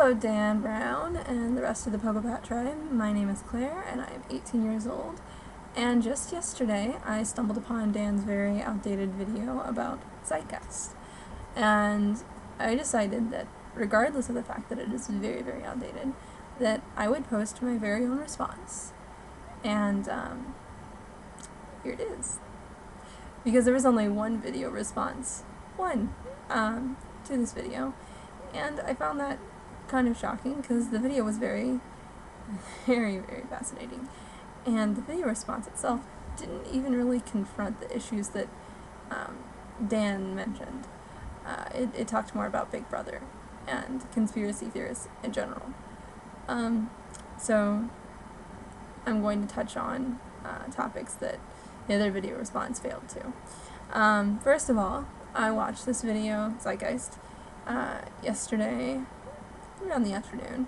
Hello, Dan Brown and the rest of the Pogopat tribe. My name is Claire, and I am 18 years old. And just yesterday, I stumbled upon Dan's very outdated video about Zeitgeist. And I decided that, regardless of the fact that it is very, very outdated, that I would post my very own response. And here it is. Because there was only one video response. To this video. And I found that kind of shocking because the video was very, very, very fascinating. And the video response itself didn't even really confront the issues that Dan mentioned. It talked more about Big Brother and conspiracy theorists in general. So I'm going to touch on topics that the other video response failed to. First of all, I watched this video, Zeitgeist, yesterday around the afternoon,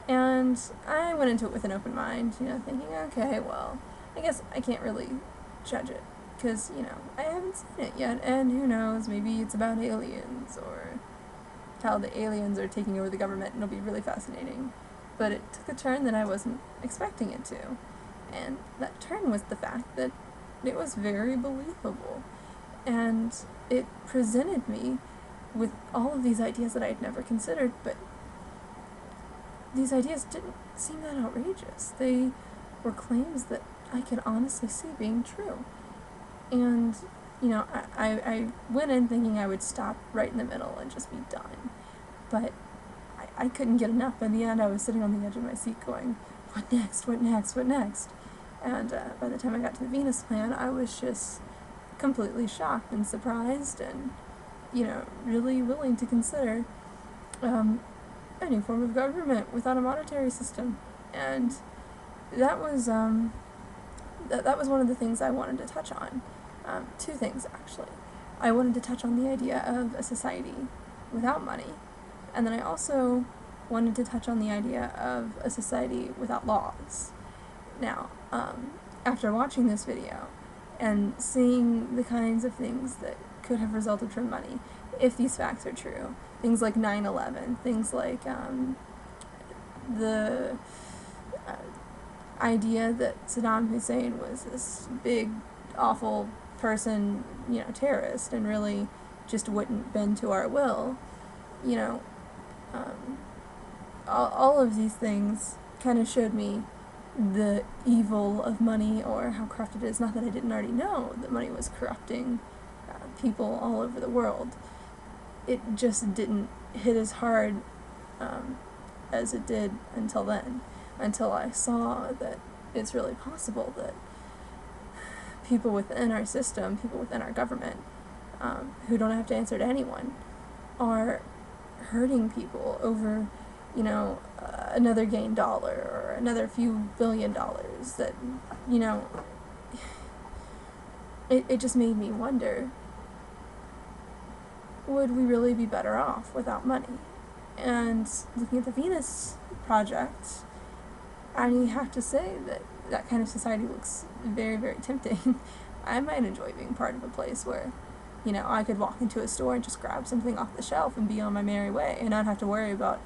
and I went into it with an open mind, thinking, okay, well, I guess I can't really judge it, because, I haven't seen it yet, and who knows, maybe it's about aliens, or how the aliens are taking over the government, and it'll be really fascinating. But it took a turn that I wasn't expecting it to, and that turn was the fact that it was very believable, and it presented me with all of these ideas that I had never considered, but these ideas didn't seem that outrageous. They were claims that I could honestly see being true. And, I went in thinking I would stop right in the middle and just be done. But I couldn't get enough. By the end, I was sitting on the edge of my seat going, what next, what next, what next? And by the time I got to the Venus plan, I was just completely shocked and surprised and, really willing to consider a new form of government without a monetary system. And that was that was one of the things I wanted to touch on. Two things, actually. I wanted to touch on the idea of a society without money, and then I also wanted to touch on the idea of a society without laws. Now, after watching this video and seeing the kinds of things that could have resulted from money, if these facts are true, things like 9/11, things like the idea that Saddam Hussein was this big, awful person, terrorist, and really just wouldn't bend to our will, all of these things kind of showed me the evil of money, or how corrupt it is. Not that I didn't already know that money was corrupting people all over the world. It just didn't hit as hard as it did until then, until I saw that it's really possible that people within our system, people within our government, who don't have to answer to anyone, are hurting people over, another gained dollar or another few $billions that, it just made me wonder, would we really be better off without money? And looking at the Venus project, I have to say that that kind of society looks very, very tempting. I might enjoy being part of a place where, I could walk into a store and just grab something off the shelf and be on my merry way and not have to worry about,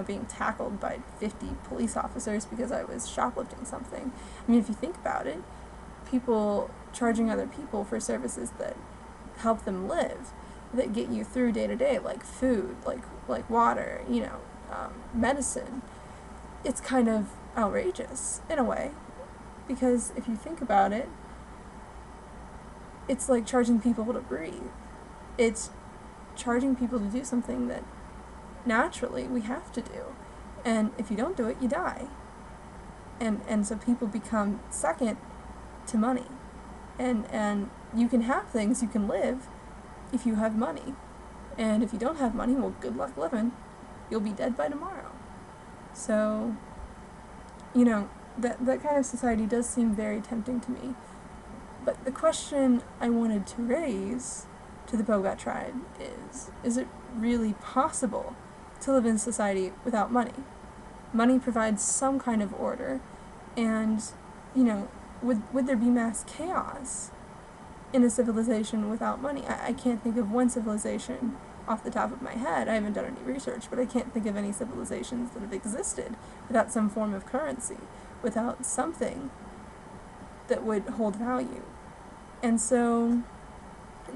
being tackled by 50 police officers because I was shoplifting something. I mean, if you think about it, people charging other people for services that help them live, that get you through day to day, like food, like water, medicine, it's kind of outrageous in a way, because if you think about it, it's like charging people to breathe. It's charging people to do something that naturally we have to do, and if you don't do it, you die. And so people become second to money, and you can have things, you can live if you have money, and if you don't have money, well, good luck living. You'll be dead by tomorrow. So, that kind of society does seem very tempting to me. But the question I wanted to raise to the Bogat tribe is it really possible to live in society without money? Money provides some kind of order, and, would there be mass chaos in a civilization without money? I can't think of one civilization off the top of my head. I haven't done any research, but I can't think of any civilizations that have existed without some form of currency, without something that would hold value. And so,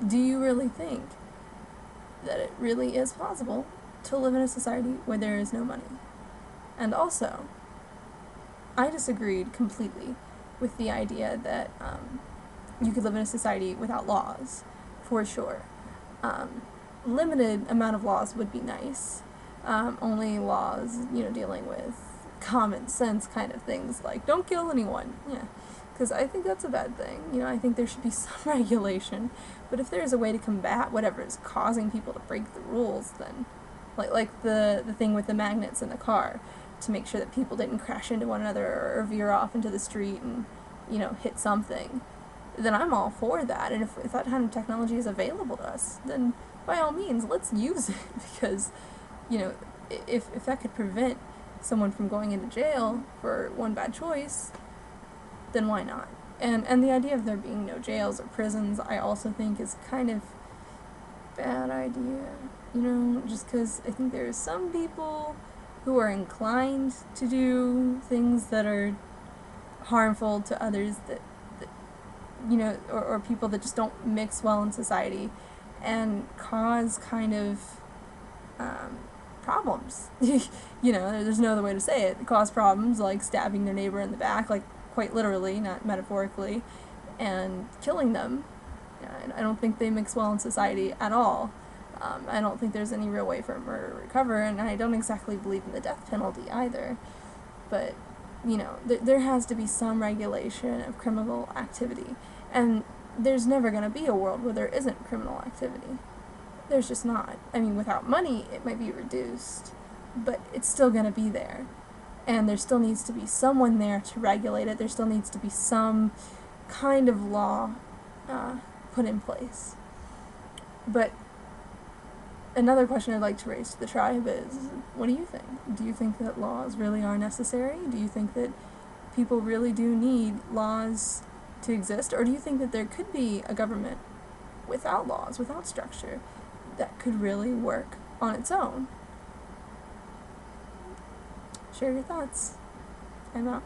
do you really think that it really is possible to live in a society where there is no money? And also, I disagreed completely with the idea that you could live in a society without laws, for sure. Limited amount of laws would be nice. Only laws, dealing with common sense kind of things, like don't kill anyone. Yeah, because I think that's a bad thing. I think there should be some regulation. But if there's a way to combat whatever is causing people to break the rules, then, like the thing with the magnets in the car, to make sure that people didn't crash into one another or veer off into the street and, hit something, then I'm all for that. And if that kind of technology is available to us, then by all means, let's use it. Because, if that could prevent someone from going into jail for one bad choice, then why not? And the idea of there being no jails or prisons, I also think is kind of bad idea. Just because I think there are some people who are inclined to do things that are harmful to others, that or people that just don't mix well in society and cause kind of problems. There's no other way to say it. Cause problems like stabbing their neighbor in the back, like quite literally, not metaphorically, and killing them. I don't think they mix well in society at all. I don't think there's any real way for a murder to recover, and I don't exactly believe in the death penalty either. But, there has to be some regulation of criminal activity. And there's never going to be a world where there isn't criminal activity. There's just not. I mean, without money, it might be reduced, but it's still going to be there. And there still needs to be someone there to regulate it. There still needs to be some kind of law put in place. But another question I'd like to raise to the tribe is, what do you think? Do you think that laws really are necessary? Do you think that people really do need laws to exist? Or do you think that there could be a government without laws, without structure, that could really work on its own? Share your thoughts. I'm out.